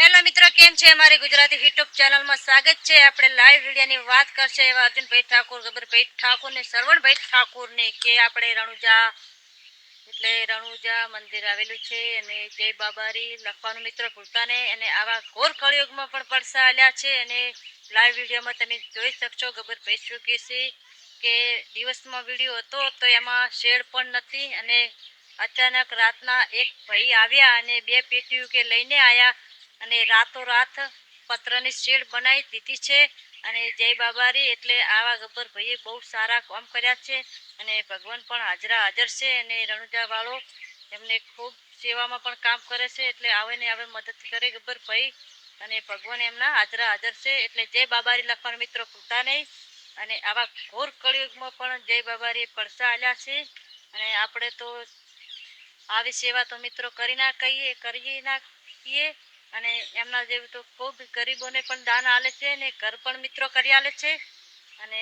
Hello મિત્રો, કેમ છે? અમારી ગુજરાતી યુટ્યુબ ચેનલમાં સ્વાગત છે. આપણે લાઈવ વિડિયોની વાત કરશે એવા અર્જુનભાઈ ઠાકોર, ગબરભાઈ ઠાકોર ને સરવણભાઈ ઠાકોર ને કે આપણે રણુજા એટલે રણુજા મંદિર આવેલું છે અને જય બાબારી લખવાનું મિત્રો ભૂલતા નહીં. અને આવા ઘોર કળિયુગમાં પણ પડસા આલ્યા છે અને લાઈવ વિડીયોમાં તમે જોઈ શકશો. ગબરભાઈ શું કહે છે કે દિવસમાં વિડીયો હતો તો એમાં શેડ પણ નથી અને અચાનક રાતના એક ભાઈ આવ્યા અને 2 પેટીઓ કે લઈને આવ્યા અને રાતોરાત પત્રની શેડ બનાવી દીધી છે. અને જય બાબારી એટલે આવા ગબ્બર ભાઈએ બહુ સારા કામ કર્યા છે અને ભગવાન પણ હાજર છે અને રણુજા વાળો એમને ખૂબ સેવામાં પણ કામ કરે છે. એટલે આવે ને આવે મદદ કરે ગબ્બર ભાઈ અને ભગવાન એમના હાજર છે. એટલે જય બાબારી લખવાનું મિત્રો ભૂલતા નહીં. અને આવા ઘોર કળિયુગમાં પણ જય બાબારી પડસા આલ્યા છે અને આપણે તો આવી સેવા તો મિત્રો કરી નાખીએ અને એમના જેવું તો ખૂબ ગરીબોને પણ દાન આલે છે ને ઘર પણ મિત્રો કરી આલે છે. અને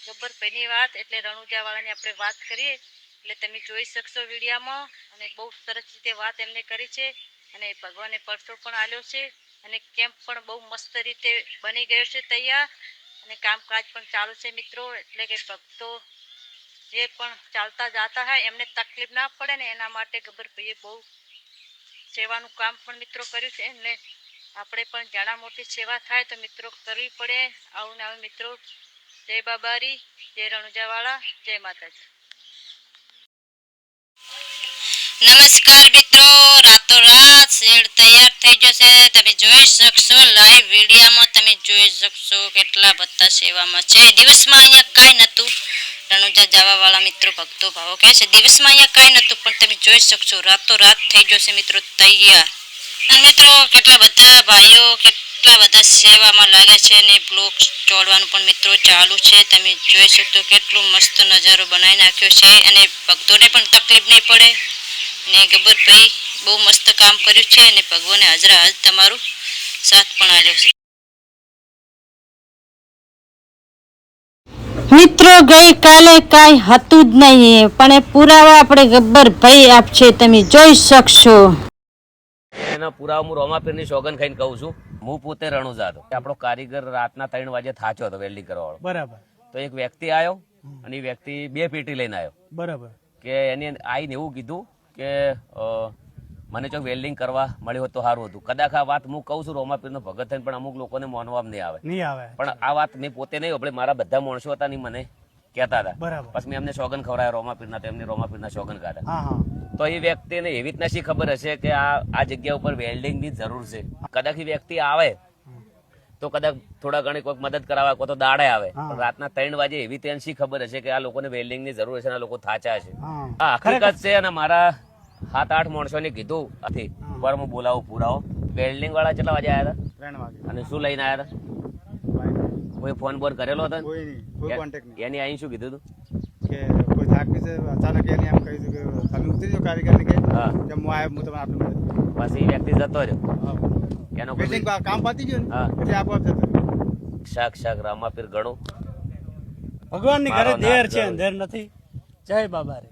ગબ્બરભાઈની વાત એટલે રણુજા વાળાની આપણે વાત કરીએ એટલે તમે જોઈ શકશો વિડીયામાં. અને બહુ સરસ રીતે વાત એમને કરી છે અને ભગવાને પરસો પણ આલ્યો છે અને કેમ્પ પણ બહુ મસ્ત રીતે બની ગયો છે તૈયાર અને કામકાજ પણ ચાલુ છે મિત્રો. એટલે કે ભક્તો જે પણ ચાલતા જાતા હોય એમને તકલીફ ના પડે ને એના માટે ગબ્બરભાઈએ બહુ સેવાનું કામ પણ મિત્રો કર્યું છે. એટલે આપણે પણ જાણા મોટી સેવા થાય તો મિત્રો કરવી પડે. આવું ને આવું મિત્રો. જય બાબારી, જય રણુજાવાળા, જય માતાજી. નમસ્કાર મિત્રો, રાતોરાત શેડ તૈયાર થઈ જશે. તમે જોઈ શકશો લાઈવ વિડીયામાં. તમે જોઈ શકશો કેટલા બધા સેવામાં છે. દિવસમાં અહીંયા કાંઈ નહોતું. રણુજા જવા વાળા મિત્રો ભક્તો ભાવો કહે છે દિવસમાં અહીંયા કાંઈ નહોતું પણ તમે જોઈ શકશો રાતોરાત થઈ જશે મિત્રો તૈયાર. અને મિત્રો કેટલા બધા ભાઈઓ કેટલા બધા સેવામાં લાગ્યા છે અને બ્લોક ચોડવાનું પણ મિત્રો ચાલુ છે. તમે જોઈ શકશો કેટલો મસ્ત નજારો બનાવી નાખ્યો છે અને ભક્તોને પણ તકલીફ નહીં પડે. ને ગબ્બરભાઈ બહુ મસ્ત કામ કર્યું છે અને ભગવાને હાજર તમારું સાથ પણ આલ્યો છે. મિત્રો ગઈકાલે કાંઈ હતું જ નહીં પણ પુરાવા આપણે ગબ્બરભાઈ આપશે. તમે જોઈ શકશો. એના પુરાવા હું રોમાપીરની સોગન ખાઈને કહું છું. હું પોતે રણુજા હતો. આપણો કારીગર રાતના 3 વાગે થાચો હતો વેલ્ડિંગ કરવા વાળો. બરાબર. તો એક વ્યક્તિ આવ્યો અને એ વ્યક્તિ 2 પેટી લઈને આવ્યો. બરાબર. કે એને આવીને એવું કીધું કે મને જો વેલ્ડિંગ કરવા મળ્યું હોત તો સારું હતું. કદાચ આ વાત હું કહું છું રોમાપીરનો ભગત થઈને પણ અમુક લોકોને માનવામાં નહીં આવે. પણ આ વાત મેં પોતે નહીં આપણે મારા બધા માણસો હતા નહીં મને કહેતા હતા. પછી મેં એમને સોગન ખવડાયા રોમાપીરના, એમને રોમાપીરના સોગન કાઢ્યા. તો એ વ્યક્તિને એવી રીતના શી ખબર હશે કે આ જગ્યા ઉપર વેલ્ડિંગની જરૂર છે. કદાચ એ વ્યક્તિ આવે તો કદાચ થોડા ઘણી કોઈક મદદ કરાવે કોઈ તો દાડે આવે પણ રાતના 3 વાગે એવી તેને શી ખબર હશે કે આ લોકોને વેલ્ડિંગની જરૂર હશે અને આ લોકો થાચા છે. આ હકીકત છે. અને મારા 7-8 માણસોને કીધું આથી પર હું બોલાવું પુરાવો. વેલ્ડિંગ વાળા કેટલા વાગે આવ્યા હતા? 3 વાગે. અને શું લઈને આવ્યા હતા? કોઈ ફોન બોન કરેલો હતો? એની અહીં શું કીધું હતું કે કોઈ થાકી છે અચાનક એને એમ કહી દીધું કે તમે ઉતરી જાઓ કારીગરને કે કે હું આવ હું તમને આપને મદદ. પછી વ્યક્તિ જતો રહ્યો. એનો કોઈ કામ પતી ગયું ને એટલે આપોઆપ જતો. શાક રામાપીર ગણો ભગવાનની ઘરે દેર છે અંધેર નથી. જય બાબા રે.